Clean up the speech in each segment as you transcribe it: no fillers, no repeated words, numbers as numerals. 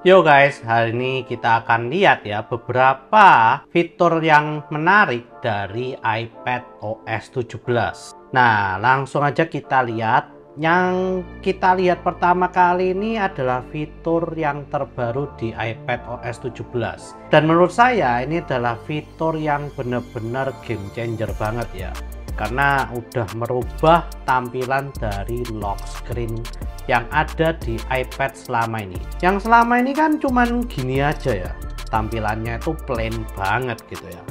Yo guys, hari ini kita akan lihat ya beberapa fitur yang menarik dari iPad OS 17. Nah, langsung aja kita lihat. Yang kita lihat pertama kali ini adalah fitur yang terbaru di iPad OS 17. Dan menurut saya ini adalah fitur yang benar-benar game changer banget ya. Karena udah merubah tampilan dari lock screen yang ada di iPad selama ini. Yang selama ini kan cuman gini aja ya, tampilannya itu plain banget gitu ya.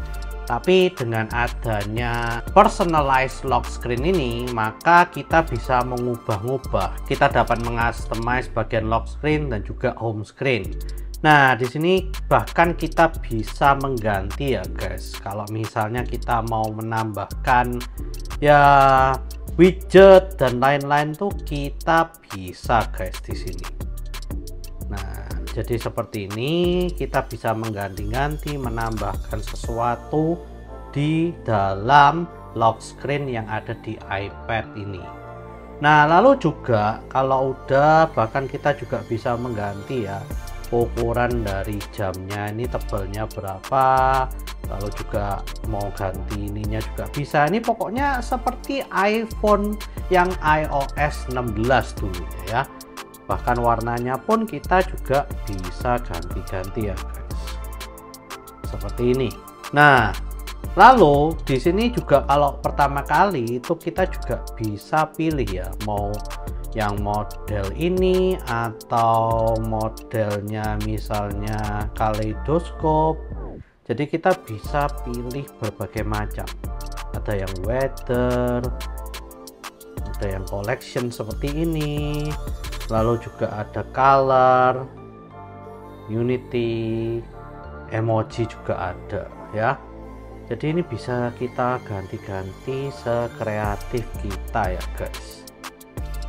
Tapi dengan adanya personalized lock screen ini, maka kita bisa mengubah-ubah. Kita dapat mengcustomize bagian lock screen dan juga home screen. Nah, di sini bahkan kita bisa mengganti ya guys. Kalau misalnya kita mau menambahkan ya widget dan lain-lain tuh kita bisa guys di sini. Nah, jadi seperti ini kita bisa mengganti-ganti, menambahkan sesuatu di dalam lock screen yang ada di iPad ini. Nah, lalu juga kalau udah bahkan kita juga bisa mengganti ya ukuran dari jamnya, ini tebalnya berapa, lalu juga mau ganti ininya juga bisa. Ini pokoknya seperti iPhone yang iOS 16 dulu ya. Bahkan warnanya pun kita juga bisa ganti-ganti ya guys, seperti ini. Nah, lalu di sini juga kalau pertama kali itu kita juga bisa pilih ya, mau yang model ini atau modelnya misalnya kaleidoskop. Jadi kita bisa pilih berbagai macam, ada yang weather, ada yang collection seperti ini, lalu juga ada color, unity, emoji juga ada ya. Jadi ini bisa kita ganti-ganti sekreatif kita ya guys.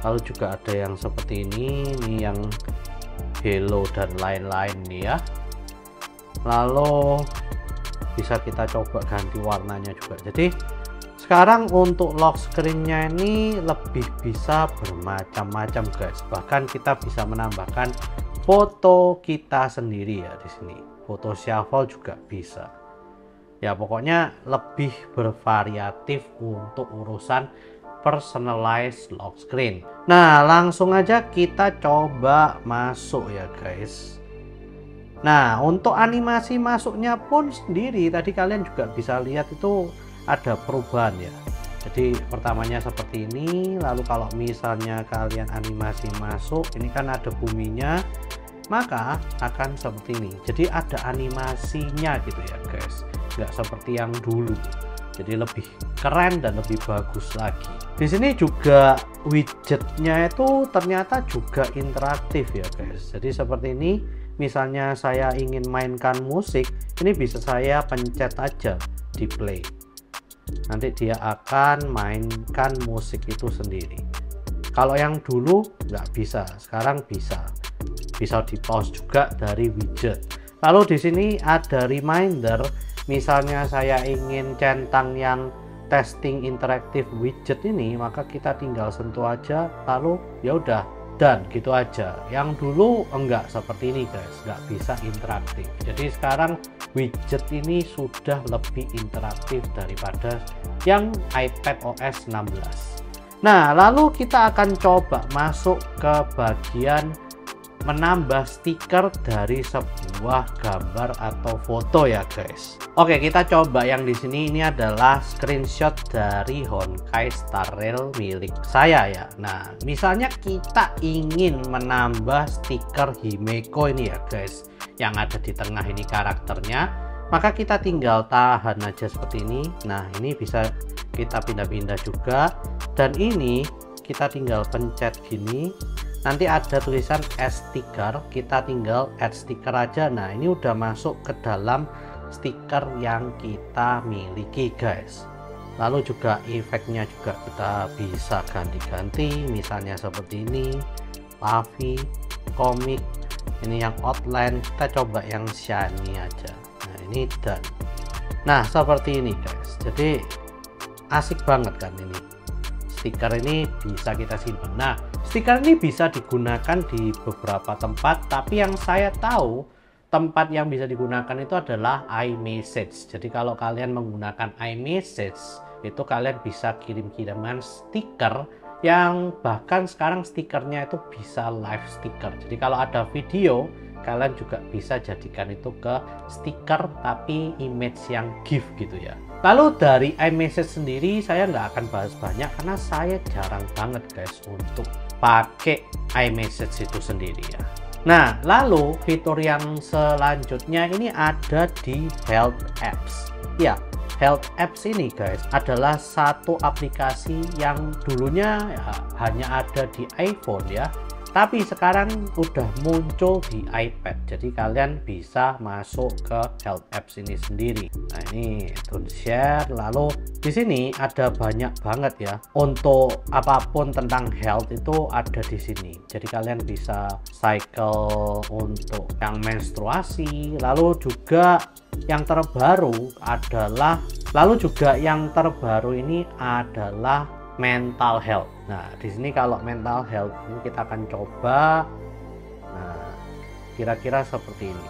Lalu juga ada yang seperti ini yang hello dan lain-lain nih ya. Lalu bisa kita coba ganti warnanya juga. Jadi sekarang untuk lock screen-nya ini lebih bisa bermacam-macam guys. Bahkan kita bisa menambahkan foto kita sendiri ya di sini. Foto shuffle juga bisa. Ya pokoknya lebih bervariatif untuk urusan personalized lock screen. Nah, langsung aja kita coba masuk ya guys. Nah, untuk animasi masuknya pun sendiri tadi kalian juga bisa lihat itu ada perubahan ya. Jadi pertamanya seperti ini, lalu kalau misalnya kalian animasi masuk, ini kan ada buminya, maka akan seperti ini. Jadi ada animasinya gitu ya guys, nggak seperti yang dulu. Jadi lebih keren dan lebih bagus lagi. Di sini juga widgetnya itu ternyata juga interaktif ya guys. Jadi seperti ini, misalnya saya ingin mainkan musik, ini bisa saya pencet aja di play. Nanti dia akan mainkan musik itu sendiri. Kalau yang dulu nggak bisa, sekarang bisa. Bisa di pause juga dari widget. Lalu di sini ada reminder. Misalnya saya ingin centang yang testing interaktif widget ini, maka kita tinggal sentuh aja, lalu ya udah dan gitu aja. Yang dulu enggak seperti ini guys, nggak bisa interaktif. Jadi sekarang widget ini sudah lebih interaktif daripada yang iPad OS 16. Nah, lalu kita akan coba masuk ke bagian menambah stiker dari sebuah gambar atau foto ya guys. Oke, kita coba yang di sini. Ini adalah screenshot dari Honkai Star Rail milik saya ya. Nah, misalnya kita ingin menambah stiker Himeko ini ya guys, yang ada di tengah ini karakternya, maka kita tinggal tahan aja seperti ini. Nah, ini bisa kita pindah-pindah juga, dan ini kita tinggal pencet gini. Nanti ada tulisan add sticker, kita tinggal add sticker aja. Nah, ini udah masuk ke dalam stiker yang kita miliki guys. Lalu juga efeknya juga kita bisa ganti-ganti, misalnya seperti ini, Lavi, komik, ini yang outline, kita coba yang shiny aja. Nah, ini dan nah seperti ini guys. Jadi asik banget kan ini. Stiker ini bisa kita simpan. Nah, Stiker ini bisa digunakan di beberapa tempat, tapi yang saya tahu tempat yang bisa digunakan itu adalah iMessage. Jadi kalau kalian menggunakan iMessage, itu kalian bisa kirim-kiriman stiker yang bahkan sekarang stikernya itu bisa live stiker. Jadi kalau ada video, kalian juga bisa jadikan itu ke stiker tapi image yang GIF gitu ya. Lalu dari iMessage sendiri saya nggak akan bahas banyak karena saya jarang banget guys untuk pakai iMessage itu sendiri ya. Nah, lalu fitur yang selanjutnya ini ada di Health Apps. Ya, Health Apps ini guys adalah satu aplikasi yang dulunya ya, hanya ada di iPhone ya. Tapi sekarang udah muncul di iPad. Jadi kalian bisa masuk ke Health Apps ini sendiri. Nah, ini don't share. Lalu di sini ada banyak banget ya. Untuk apapun tentang health itu ada di sini. Jadi kalian bisa cycle untuk yang menstruasi. Lalu juga yang terbaru ini adalah mental health. Nah, di sini kalau mental health ini kita akan coba. Nah, kira-kira seperti ini.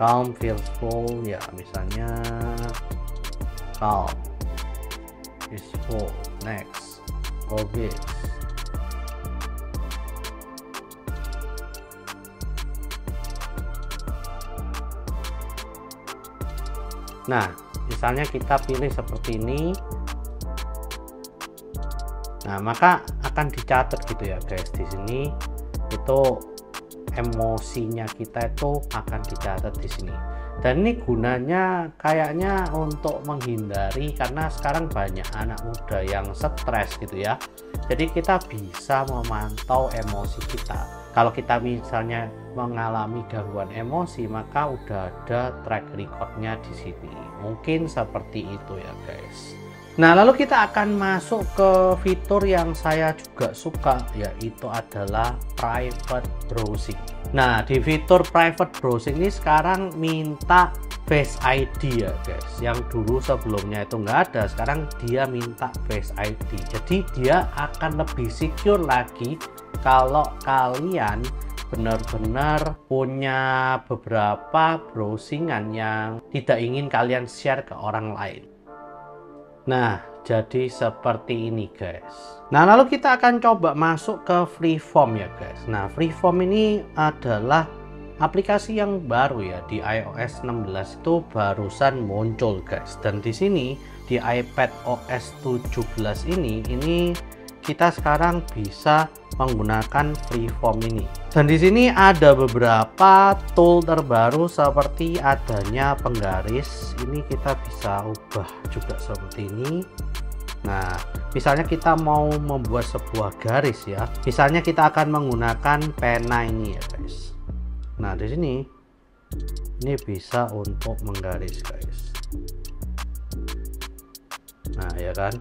Calm, peaceful, ya misalnya calm, peaceful, next, obvious. Nah, misalnya kita pilih seperti ini. Nah, maka akan dicatat gitu ya guys. Di sini itu emosinya kita itu akan dicatat di sini. Dan ini gunanya kayaknya untuk menghindari karena sekarang banyak anak muda yang stres gitu ya. Jadi kita bisa memantau emosi kita. Kalau kita misalnya mengalami gangguan emosi, maka udah ada track recordnya di sini. Mungkin seperti itu ya guys. Nah, lalu kita akan masuk ke fitur yang saya juga suka, yaitu adalah private browsing. Nah, di fitur private browsing ini sekarang minta Face ID ya guys. Yang dulu sebelumnya itu nggak ada, sekarang dia minta Face ID. Jadi dia akan lebih secure lagi kalau kalian benar-benar punya beberapa browsingan yang tidak ingin kalian share ke orang lain. Nah, jadi seperti ini guys. Nah, lalu kita akan coba masuk ke Freeform ya guys. Nah, Freeform ini adalah aplikasi yang baru ya, di iOS 16 itu barusan muncul guys. Dan di sini di iPad OS 17 ini kita sekarang bisa menggunakan Freeform ini. Dan di sini ada beberapa tool terbaru seperti adanya penggaris. Ini kita bisa ubah juga seperti ini. Nah, misalnya kita mau membuat sebuah garis ya. Misalnya kita akan menggunakan pena ini ya guys. Nah, di sini ini bisa untuk menggaris guys. Nah, ya kan?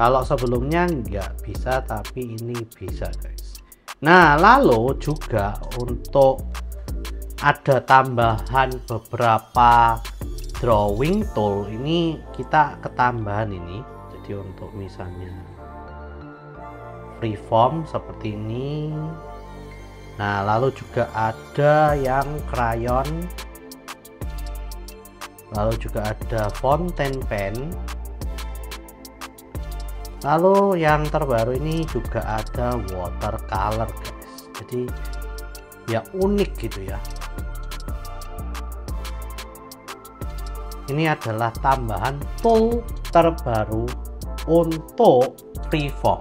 Kalau sebelumnya nggak bisa, tapi ini bisa guys. Nah, lalu juga untuk ada tambahan beberapa drawing tool. Ini kita ketambahan ini. Jadi untuk misalnya Freeform seperti ini. Nah, lalu juga ada yang crayon. Lalu juga ada fountain pen. Lalu yang terbaru ini juga ada watercolor guys. Jadi ya unik gitu ya. Ini adalah tambahan tool terbaru untuk Freeform.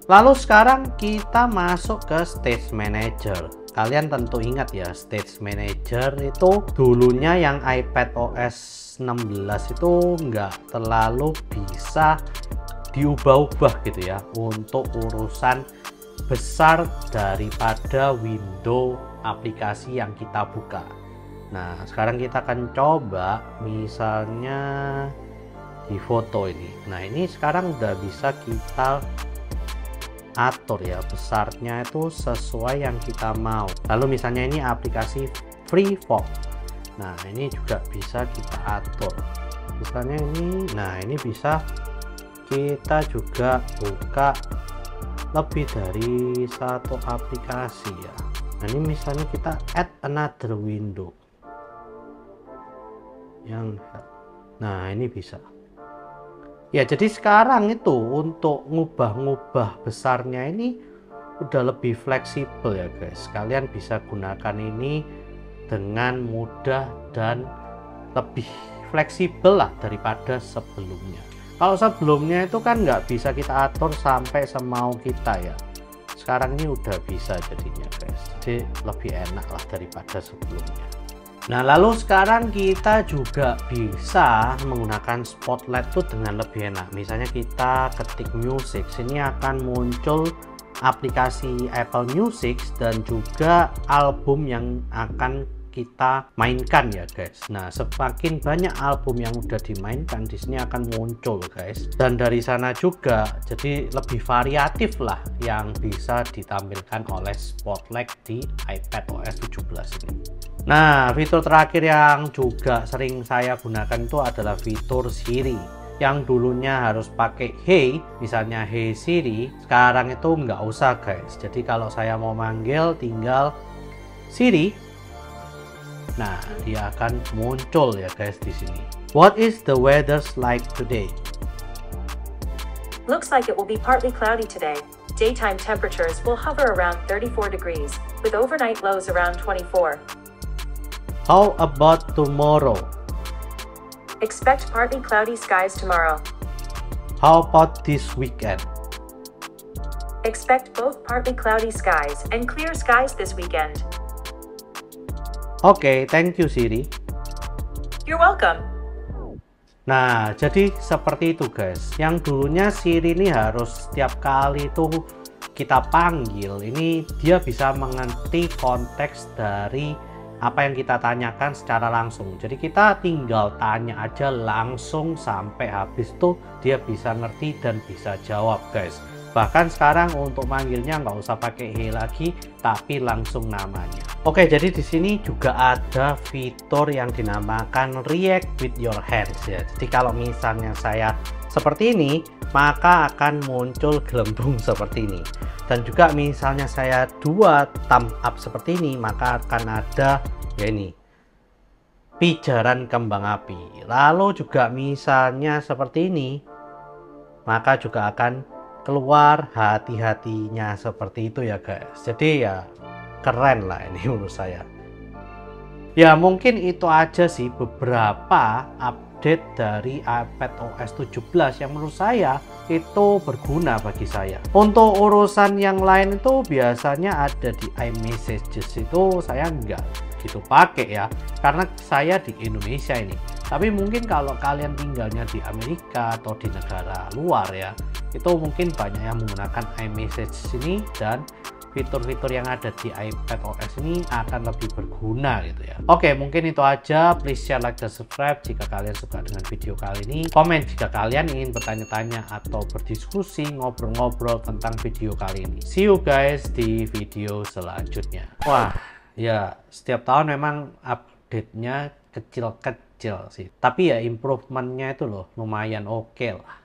Lalu sekarang kita masuk ke Stage Manager. Kalian tentu ingat ya, Stage Manager itu dulunya yang iPad OS 16 itu nggak terlalu bisa diubah-ubah gitu ya untuk urusan besar daripada window aplikasi yang kita buka. Nah, sekarang kita akan coba misalnya di foto ini. Nah, ini sekarang udah bisa kita atur ya besarnya itu sesuai yang kita mau. Lalu misalnya ini aplikasi Freeform. Nah, ini juga bisa kita atur. Misalnya ini, nah ini bisa kita juga buka lebih dari satu aplikasi ya. Nah ini misalnya kita add another window nah ini bisa ya. Jadi sekarang itu untuk ngubah-ngubah besarnya ini udah lebih fleksibel ya guys. Kalian bisa gunakan ini dengan mudah dan lebih fleksibel lah daripada sebelumnya. Kalau sebelumnya itu kan nggak bisa kita atur sampai semau kita ya. Sekarang ini udah bisa jadinya guys, jadi lebih enak lah daripada sebelumnya. Nah lalu sekarang kita juga bisa menggunakan spotlight tuh dengan lebih enak. Misalnya kita ketik music, sini akan muncul aplikasi Apple Music dan juga album yang akan kita mainkan ya guys. Nah semakin banyak album yang udah dimainkan di sini akan muncul guys, dan dari sana juga jadi lebih variatif lah yang bisa ditampilkan oleh Spotlight di iPadOS 17 ini. Nah fitur terakhir yang juga sering saya gunakan itu adalah fitur Siri. Yang dulunya harus pakai Hey, misalnya Hey Siri, sekarang itu nggak usah guys. Jadi kalau saya mau manggil tinggal Siri. Nah, dia akan muncul ya guys di sini. What is the weather like today? Looks like it will be partly cloudy today. Daytime temperatures will hover around 34 degrees, with overnight lows around 24. How about tomorrow? Expect partly cloudy skies tomorrow. How about this weekend? Expect both partly cloudy skies and clear skies this weekend. Oke, thank you Siri. You're welcome. Nah, jadi seperti itu guys. Yang dulunya Siri ini harus setiap kali itu kita panggil, ini dia bisa mengerti konteks dari apa yang kita tanyakan secara langsung. Jadi kita tinggal tanya aja langsung sampai habis tuh dia bisa ngerti dan bisa jawab guys. Bahkan sekarang untuk manggilnya nggak usah pakai Hey lagi, tapi langsung namanya. Oke, jadi di sini juga ada fitur yang dinamakan React with your hands ya. Jadi kalau misalnya saya seperti ini, maka akan muncul gelembung seperti ini. Dan juga misalnya saya dua thumb up seperti ini, maka akan ada ya ini pijaran kembang api. Lalu juga misalnya seperti ini, maka juga akan keluar hati-hatinya seperti itu ya guys. Jadi ya keren lah ini menurut saya. Ya mungkin itu aja sih beberapa update dari iPadOS 17 yang menurut saya itu berguna bagi saya. Untuk urusan yang lain itu biasanya ada di iMessages, itu saya nggak gitu pakai ya, karena saya di Indonesia ini. Tapi mungkin kalau kalian tinggalnya di Amerika atau di negara luar ya, itu mungkin banyak yang menggunakan iMessage ini, dan fitur-fitur yang ada di iPadOS ini akan lebih berguna gitu ya. Oke, mungkin itu aja. Please share, like, dan subscribe jika kalian suka dengan video kali ini. Komen jika kalian ingin bertanya-tanya atau berdiskusi, ngobrol-ngobrol tentang video kali ini. See you guys di video selanjutnya. Wah, ya setiap tahun memang update-nya kecil-kecil sih. Tapi ya improvementnya itu loh lumayan oke lah.